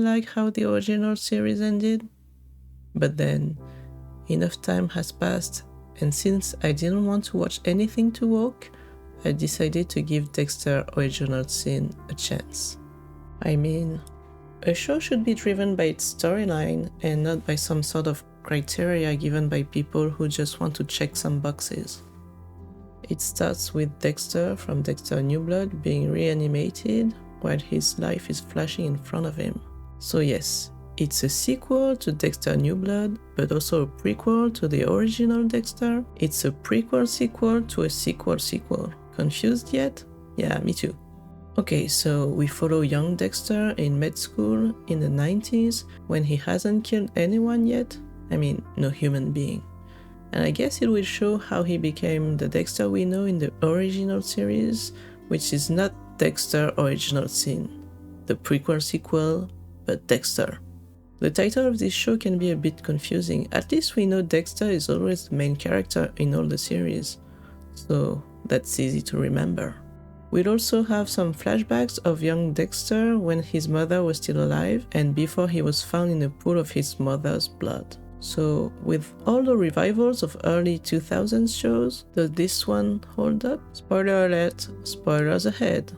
didn't like how the original series ended. But then, enough time has passed, and since I didn't want to watch anything too woke, I decided to give Dexter Original Sin a chance. I mean, a show should be driven by its storyline and not by some sort of criteria given by people who just want to check some boxes. It starts with Dexter from Dexter New Blood being reanimated while his life is flashing in front of him. So yes, it's a sequel to Dexter New Blood, but also a prequel to the original Dexter. It's a prequel sequel to a sequel sequel. Confused yet? Yeah, me too. Okay, so we follow young Dexter in med school in the 90s when he hasn't killed anyone yet. I mean, no human being. And I guess it will show how he became the Dexter we know in the original series, which is not Dexter Original Sin, the prequel sequel, but Dexter. The title of this show can be a bit confusing. At least we know Dexter is always the main character in all the series, so that's easy to remember. We'll also have some flashbacks of young Dexter when his mother was still alive and before he was found in a pool of his mother's blood. So, with all the revivals of early 2000s shows, does this one hold up? Spoiler alert, spoilers ahead.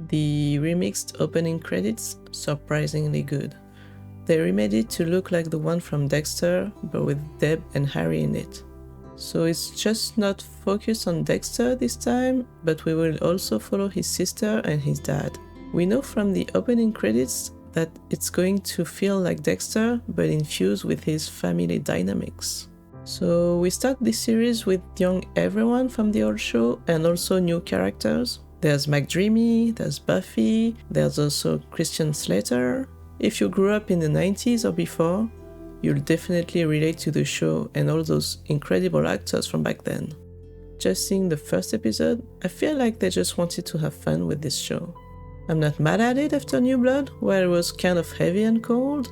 The remixed opening credits, surprisingly good. They remade it to look like the one from Dexter, but with Deb and Harry in it. So it's just not focused on Dexter this time, but we will also follow his sister and his dad. We know from the opening credits that it's going to feel like Dexter, but infused with his family dynamics. So we start this series with young everyone from the old show and also new characters. There's McDreamy, there's Buffy, there's also Christian Slater. If you grew up in the 90s or before, you'll definitely relate to the show and all those incredible actors from back then. Just seeing the first episode, I feel like they just wanted to have fun with this show. I'm not mad at it after New Blood, where it was kind of heavy and cold.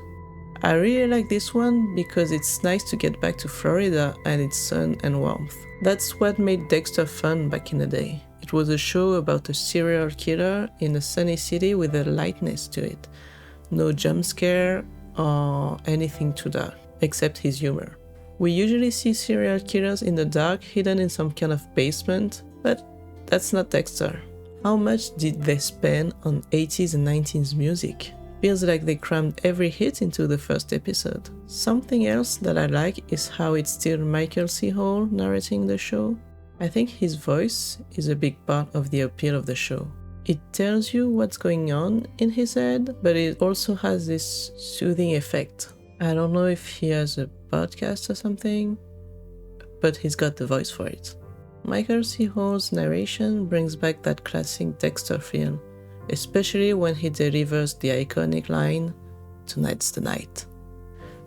I really like this one because it's nice to get back to Florida and its sun and warmth. That's what made Dexter fun back in the day. It was a show about a serial killer in a sunny city with a lightness to it. No jump scare or anything too dark, except his humor. We usually see serial killers in the dark, hidden in some kind of basement, but that's not Dexter. How much did they spend on 80s and 90s music? Feels like they crammed every hit into the first episode. Something else that I like is how it's still Michael C. Hall narrating the show. I think his voice is a big part of the appeal of the show. It tells you what's going on in his head, but it also has this soothing effect. I don't know if he has a podcast or something, but he's got the voice for it. Michael C. Hall's narration brings back that classic Dexter feel, especially when he delivers the iconic line, "Tonight's the night."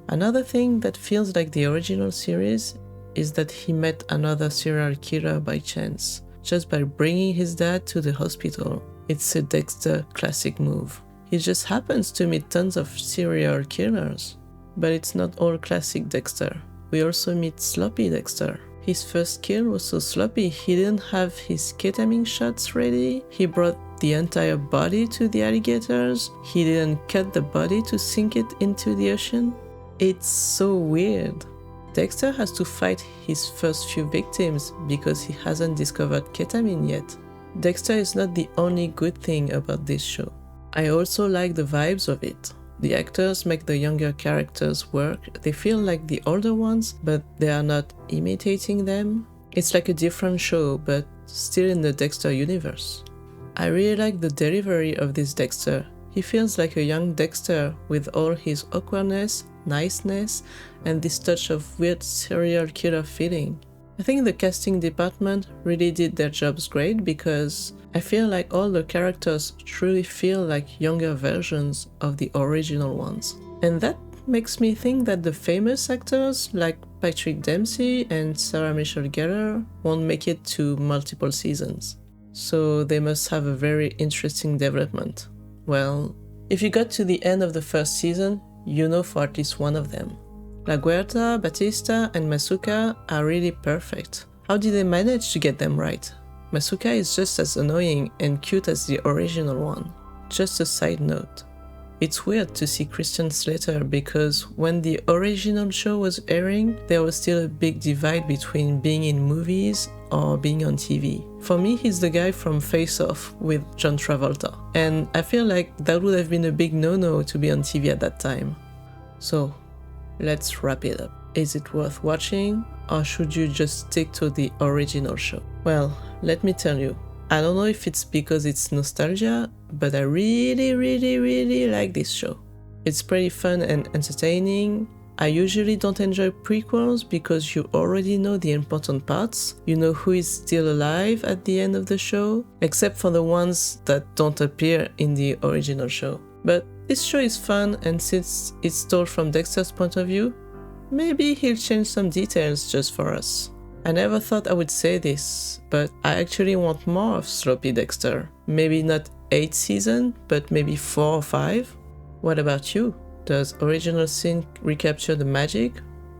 Another thing that feels like the original series is that he met another serial killer by chance, just by bringing his dad to the hospital. It's a Dexter classic move. He just happens to meet tons of serial killers. But it's not all classic Dexter. We also meet sloppy Dexter. His first kill was so sloppy he didn't have his ketamine shots ready. He brought the entire body to the alligators. He didn't cut the body to sink it into the ocean. It's so weird. Dexter has to fight his first few victims because he hasn't discovered ketamine yet. Dexter is not the only good thing about this show. I also like the vibes of it. The actors make the younger characters work. They feel like the older ones, but they are not imitating them. It's like a different show, but still in the Dexter universe. I really like the delivery of this Dexter. He feels like a young Dexter with all his awkwardness, niceness, and this touch of weird serial killer feeling. I think the casting department really did their jobs great because I feel like all the characters truly feel like younger versions of the original ones. And that makes me think that the famous actors like Patrick Dempsey and Sarah Michelle Gellar won't make it to multiple seasons. So they must have a very interesting development. Well, if you got to the end of the first season, you know for at least one of them. La Guerta, Batista, and Masuka are really perfect. How did they manage to get them right? Masuka is just as annoying and cute as the original one. Just a side note. It's weird to see Christian Slater because when the original show was airing, there was still a big divide between being in movies or being on TV. For me, he's the guy from Face Off with John Travolta, and I feel like that would have been a big no-no to be on TV at that time. So, let's wrap it up. Is it worth watching, or should you just stick to the original show? Well, let me tell you, I don't know if it's because it's nostalgia, but I really like this show. It's pretty fun and entertaining. I usually don't enjoy prequels because you already know the important parts. You know who is still alive at the end of the show, except for the ones that don't appear in the original show. But this show is fun, and since it's told from Dexter's point of view, maybe he'll change some details just for us. I never thought I would say this, but I actually want more of Sloppy Dexter. Maybe not 8 seasons, but maybe 4 or 5. What about you? Does original sin recapture the magic?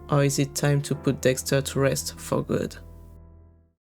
Or is it time to put Dexter to rest for good?